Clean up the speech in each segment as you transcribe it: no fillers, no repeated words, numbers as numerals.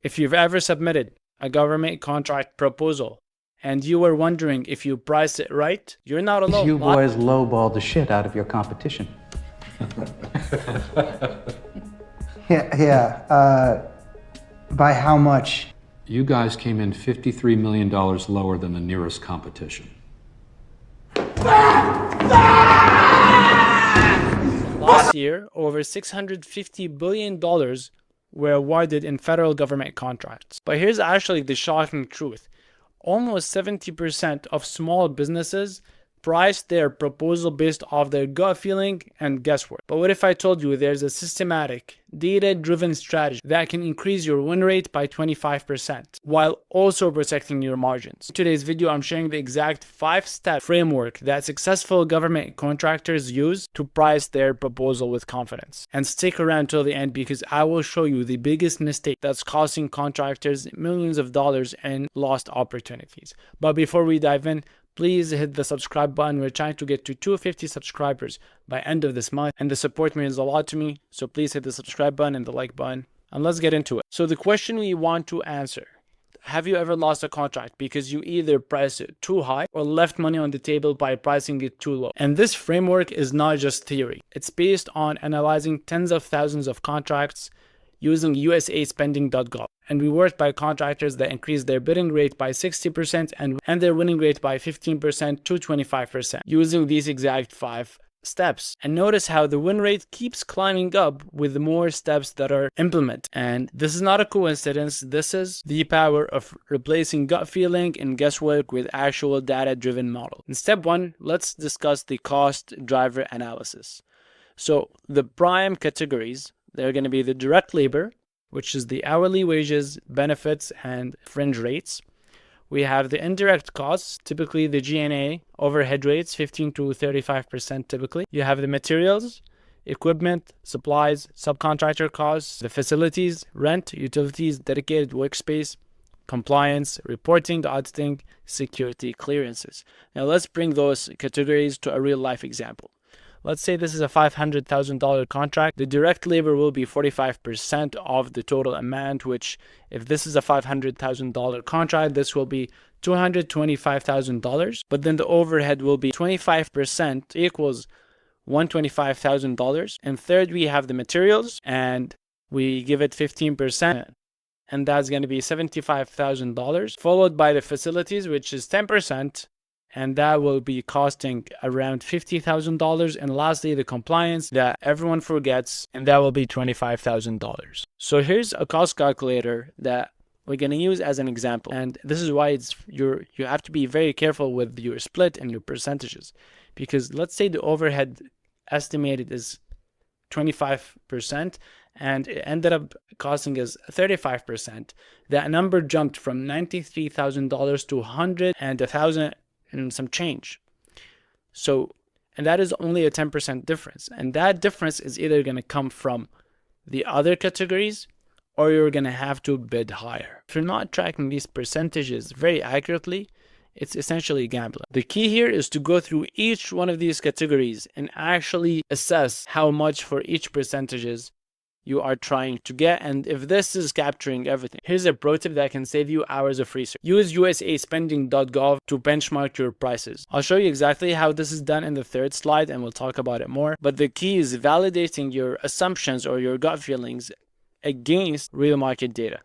If you've ever submitted a government contract proposal and you were wondering if you priced it right, you're not alone. You boys lowballed the shit out of your competition. By how much? You guys came in $53 million lower than the nearest competition. Last year, over $650 billion were awarded in federal government contracts. But here's actually the shocking truth. Almost 70% of small businesses price their proposal based off their gut feeling and guesswork. But what if I told you there's a systematic, data-driven strategy that can increase your win rate by 25% while also protecting your margins? In today's video, I'm sharing the exact 5-step framework that successful government contractors use to price their proposal with confidence. And stick around till the end because I will show you the biggest mistake that's costing contractors millions of dollars and lost opportunities. But before we dive in, please hit the subscribe button. We're trying to get to 250 subscribers by end of this month, and the support means a lot to me. So please hit the subscribe button and the like button, and let's get into it. So the question we want to answer: have you ever lost a contract because you either priced it too high or left money on the table by pricing it too low? And this framework is not just theory. It's based on analyzing tens of thousands of contracts using usaspending.gov. And we worked by contractors that increased their bidding rate by 60% and their winning rate by 15% to 25% using these exact 5 steps. And notice how the win rate keeps climbing up with more steps that are implemented. And this is not a coincidence. This is the power of replacing gut feeling and guesswork with actual data-driven model. In step 1, let's discuss the cost driver analysis. So the prime categories, they're going to be the direct labor, which is the hourly wages, benefits, and fringe rates. We have the indirect costs, typically the G&A overhead rates, 15 to 35% typically. You have the materials, equipment, supplies, subcontractor costs, the facilities, rent, utilities, dedicated workspace, compliance, reporting, auditing, security clearances. Now let's bring those categories to a real life example. Let's say this is a $500,000 contract. The direct labor will be 45% of the total amount, which if this is a $500,000 contract, this will be $225,000. But then the overhead will be 25% equals $125,000. And third, we have the materials and we give it 15%. And that's going to be $75,000, followed by the facilities, which is 10%. And that will be costing around $50,000. And lastly, the compliance that everyone forgets, and that will be $25,000. So here's a cost calculator that we're going to use as an example. And this is why you have to be very careful with your split and your percentages. Because let's say the overhead estimated is 25% and it ended up costing us 35%. That number jumped from $93,000 to $100,000 and some change. So, and that is only a 10% difference. And that difference is either going to come from the other categories or you're going to have to bid higher. If you're not tracking these percentages very accurately, it's essentially gambling. The key here is to go through each one of these categories and actually assess how much for each percentages you are trying to get, and if this is capturing everything. Here's a pro tip that can save you hours of research. Use usaspending.gov to benchmark your prices. I'll show you exactly how this is done in the third slide and we'll talk about it more, but the key is validating your assumptions or your gut feelings against real market data,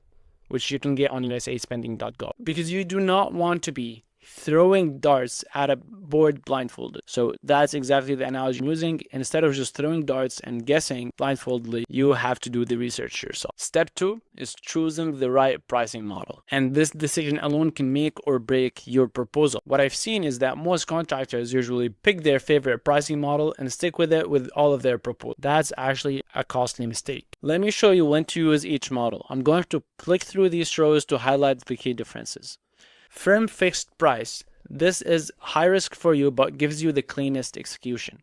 which you can get on usaspending.gov, because you do not want to be throwing darts at a board blindfolded. So that's exactly the analogy I'm using. Instead of just throwing darts and guessing blindfoldedly, you have to do the research yourself. Step 2 is choosing the right pricing model. And this decision alone can make or break your proposal. What I've seen is that most contractors usually pick their favorite pricing model and stick with it with all of their proposals. That's actually a costly mistake. Let me show you when to use each model. I'm going to click through these rows to highlight the key differences. Firm fixed price. This is high risk for you but gives you the cleanest execution.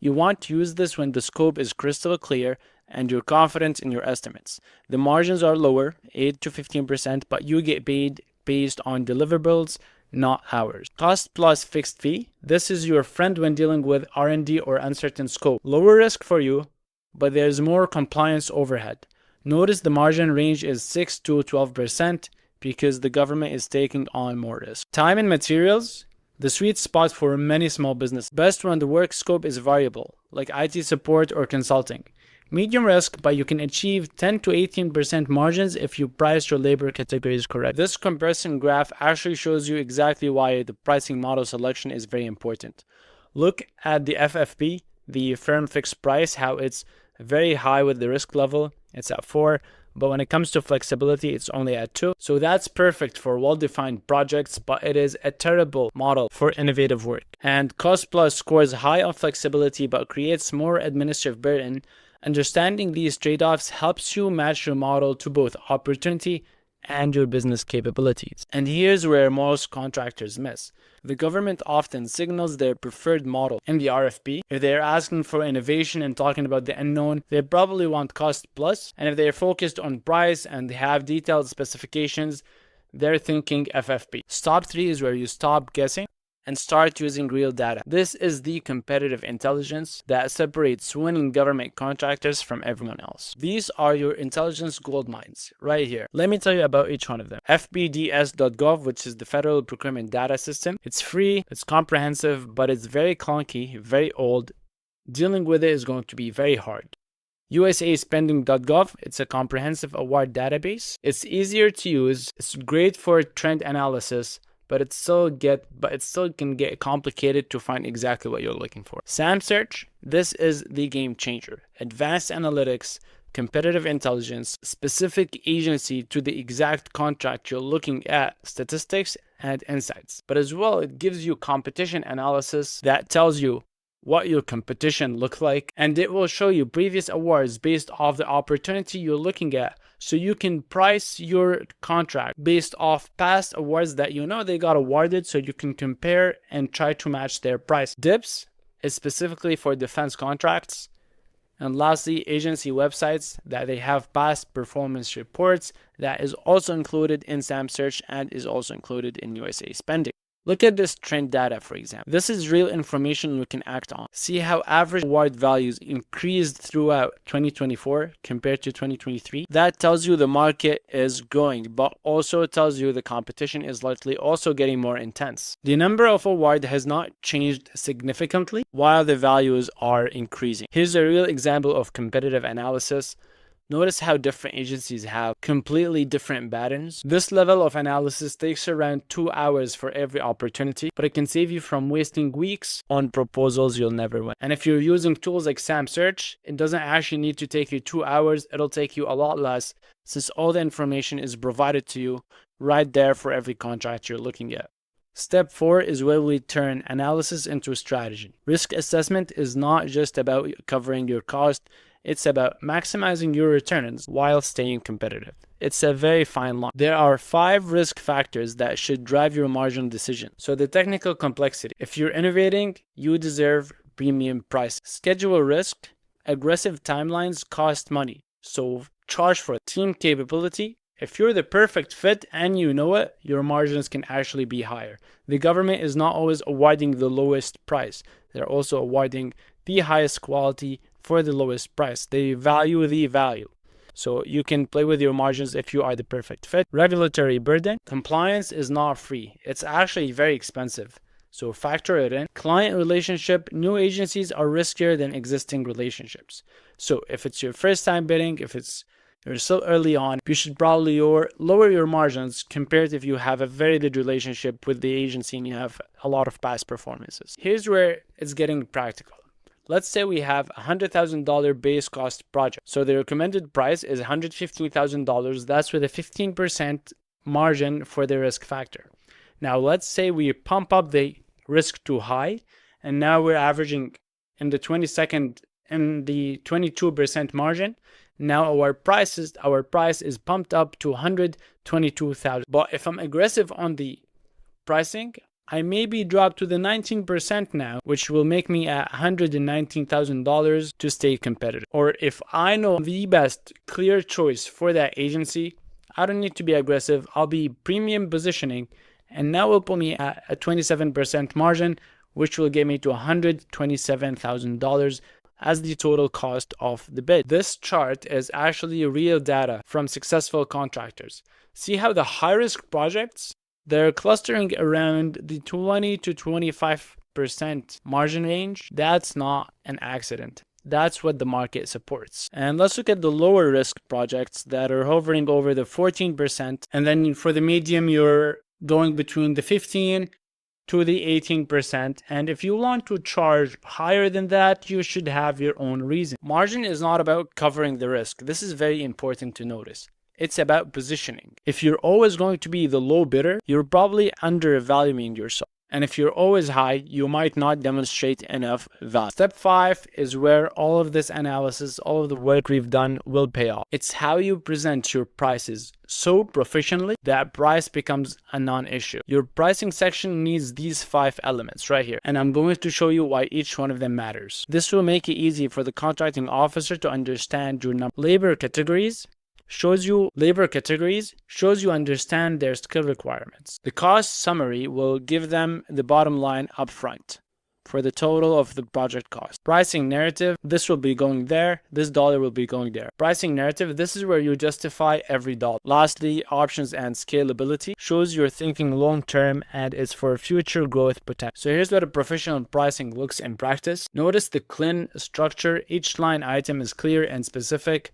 You want to use this when the scope is crystal clear and you're confident in your estimates. The margins are lower, 8 to 15%, but you get paid based on deliverables, not hours. Cost plus fixed fee. This is your friend when dealing with R&D or uncertain scope. Lower risk for you, but there's more compliance overhead. Notice the margin range is 6 to 12% because the government is taking on more risk. Time and materials, the sweet spot for many small businesses. Best when the work scope is variable, like IT support or consulting. Medium risk, but you can achieve 10 to 18% margins if you price your labor categories correct. This comparison graph actually shows you exactly why the pricing model selection is very important. Look at the FFP, the firm fixed price, how it's very high with the risk level. It's at 4, but when it comes to flexibility, it's only at 2. So that's perfect for well-defined projects, but it is a terrible model for innovative work. And Cost Plus scores high on flexibility, but creates more administrative burden. Understanding these trade-offs helps you match your model to both opportunity and your business capabilities. And here's where most contractors miss. The government often signals their preferred model in the RFP. If they're asking for innovation and talking about the unknown, they probably want cost plus. And if they're focused on price and they have detailed specifications, they're thinking FFP. Step 3 is where you stop guessing and start using real data. This is the competitive intelligence that separates winning government contractors from everyone else. These are your intelligence gold mines right here. Let me tell you about each one of them. FBDS.gov, which is the Federal Procurement Data System. It's free, it's comprehensive, but it's very clunky, very old. Dealing with it is going to be very hard. USAspending.gov, it's a comprehensive award database. It's easier to use, it's great for trend analysis, but it still can get complicated to find exactly what you're looking for. SAMSearch, this is the game changer. Advanced analytics, competitive intelligence, specific agency to the exact contract you're looking at, statistics and insights. But as well, it gives you competition analysis that tells you what your competition looks like, and it will show you previous awards based off the opportunity you're looking at, so you can price your contract based off past awards that you know they got awarded, so you can compare and try to match their price. DIPS is specifically for defense contracts. And lastly, agency websites that they have past performance reports that is also included in SAMSearch and is also included in USA Spending. Look at this trend data, for example. This is real information we can act on. See how average award values increased throughout 2024 compared to 2023. That tells you the market is growing, but also tells you the competition is likely also getting more intense. The number of awards has not changed significantly while the values are increasing. Here's a real example of competitive analysis. Notice how different agencies have completely different patterns. This level of analysis takes around 2 hours for every opportunity, but it can save you from wasting weeks on proposals you'll never win. And if you're using tools like SAMSearch, it doesn't actually need to take you 2 hours. It'll take you a lot less since all the information is provided to you right there for every contract you're looking at. Step 4 is where we turn analysis into strategy. Risk assessment is not just about covering your cost. It's about maximizing your returns while staying competitive. It's a very fine line. There are 5 risk factors that should drive your marginal decision. So the technical complexity. If you're innovating, you deserve premium price. Schedule risk. Aggressive timelines cost money. So charge for it. Team capability. If you're the perfect fit and you know it, your margins can actually be higher. The government is not always awarding the lowest price. They're also awarding the highest quality for the lowest price. They value the value. So you can play with your margins if you are the perfect fit. Regulatory burden. Compliance is not free. It's actually very expensive. So factor it in. Client relationship. New agencies are riskier than existing relationships. So if it's your first time bidding, you're still early on, you should probably lower your margins compared to if you have a very good relationship with the agency and you have a lot of past performances. Here's where it's getting practical. Let's say we have a $100,000 base cost project. So the recommended price is $115,000. That's with a 15% margin for the risk factor. Now let's say we pump up the risk too high, and now we're averaging in the 22% margin. Now our price is pumped up to $122,000. But if I'm aggressive on the pricing, I maybe drop to the 19% now, which will make me at $119,000 to stay competitive. Or if I know the best clear choice for that agency, I don't need to be aggressive. I'll be premium positioning, and now will put me at a 27% margin, which will get me to $127,000 as the total cost of the bid. This chart is actually real data from successful contractors. See how the high-risk projects, they're clustering around the 20 to 25% margin range. That's not an accident. That's what the market supports. And let's look at the lower risk projects that are hovering over the 14%. And then for the medium, you're going between the 15 to the 18%. And if you want to charge higher than that, you should have your own reason. Margin is not about covering the risk. This is very important to notice. It's about positioning. If you're always going to be the low bidder, you're probably undervaluing yourself. And if you're always high, you might not demonstrate enough value. Step 5 is where all of this analysis, all of the work we've done will pay off. It's how you present your prices so professionally that price becomes a non-issue. Your pricing section needs these 5 elements right here. And I'm going to show you why each one of them matters. This will make it easy for the contracting officer to understand your labor categories. Shows you understand their skill requirements. The cost summary will give them the bottom line up front for the total of the project cost. Pricing narrative, this will be going there, this dollar will be going there. Pricing narrative, this is where you justify every dollar. Lastly, options and scalability shows you're thinking long term and is for future growth potential. So here's what a professional pricing looks in practice. Notice the clean structure. Each line item is clear and specific.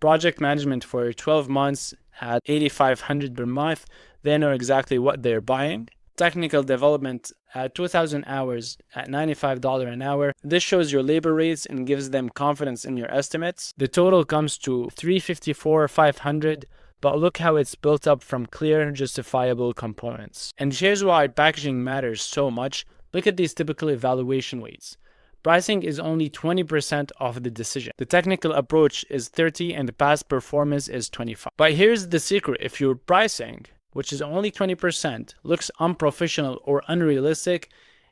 Project management for 12 months at $8,500 per month. They know exactly what they're buying. Technical development at 2,000 hours at $95 an hour. This shows your labor rates and gives them confidence in your estimates. The total comes to $354,500, but look how it's built up from clear, justifiable components. And here's why packaging matters so much. Look at these typical evaluation weights. Pricing is only 20% of the decision. The technical approach is 30% and the past performance is 25%. But here's the secret. If your pricing, which is only 20%, looks unprofessional or unrealistic,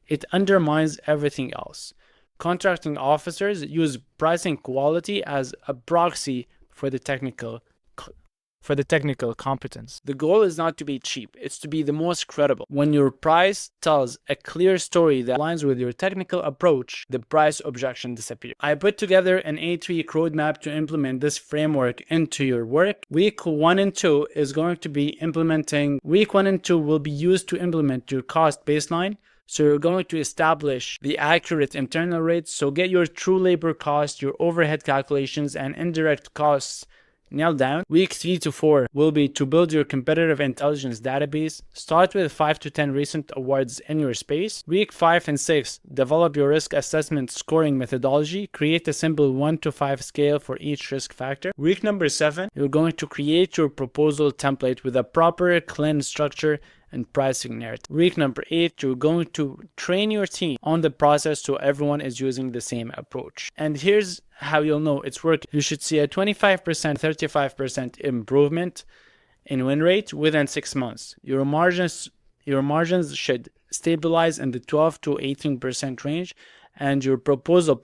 it undermines everything else. Contracting officers use pricing quality as a proxy for the technical competence. The goal is not to be cheap, it's to be the most credible. When your price tells a clear story that aligns with your technical approach, the price objection disappears. I put together an 8-week roadmap to implement this framework into your work. Week 1 and 2 is going to be implementing. Week 1 and 2 will be used to implement your cost baseline. So you're going to establish the accurate internal rates. So get your true labor cost, your overhead calculations, and indirect costs nailed down. Week 3 to 4 will be to build your competitive intelligence database. Start with 5 to 10 recent awards in your space. Week 5 and 6, develop your risk assessment scoring methodology. Create a simple 1 to 5 scale for each risk factor. Week number 7, you're going to create your proposal template with a proper, clean structure and pricing narrative. Week number 8, you're going to train your team on the process so everyone is using the same approach. And here's how you'll know it's working. You should see a 25%, 35% improvement in win rate within 6 months. Your margins should stabilize in the 12 to 18% range, and your proposal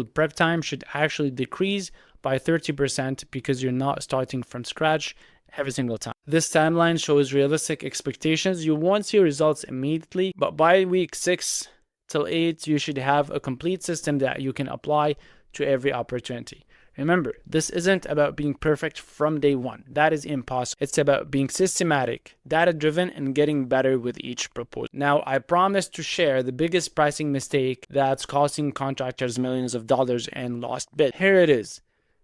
prep time should actually decrease by 30% because you're not starting from scratch every single time. This timeline shows realistic expectations. You won't see results immediately, but by week 6 till 8, you should have a complete system that you can apply to every opportunity. Remember, this isn't about being perfect from day one. That is impossible. It's about being systematic, data-driven, and getting better with each proposal. Now, I promise to share the biggest pricing mistake that's costing contractors millions of dollars in lost bid. Here it is.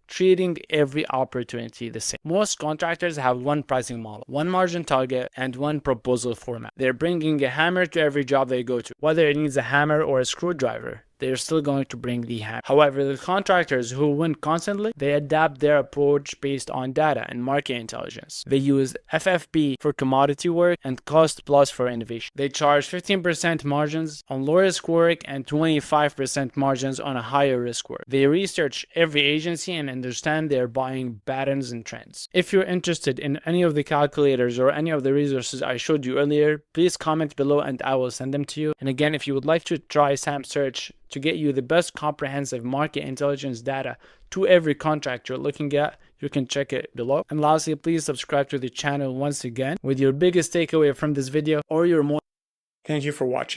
Treating every opportunity the same. Most contractors have one pricing model, one margin target, and one proposal format. They're bringing a hammer to every job they go to. Whether it needs a hammer or a screwdriver, they're still going to bring the hammer. However, the contractors who win constantly, they adapt their approach based on data and market intelligence. They use FFP for commodity work and cost plus for innovation. They charge 15% margins on low risk work and 25% margins on a higher risk work. They research every agency and understand their buying patterns and trends. If you're interested in any of the calculators or any of the resources I showed you earlier, please comment below and I will send them to you. And again, if you would like to try SAM Search to get you the best comprehensive market intelligence data to every contract you're looking at, you can check it below. And lastly, please subscribe to the channel once again with your biggest takeaway from this video or your more. Thank you for watching.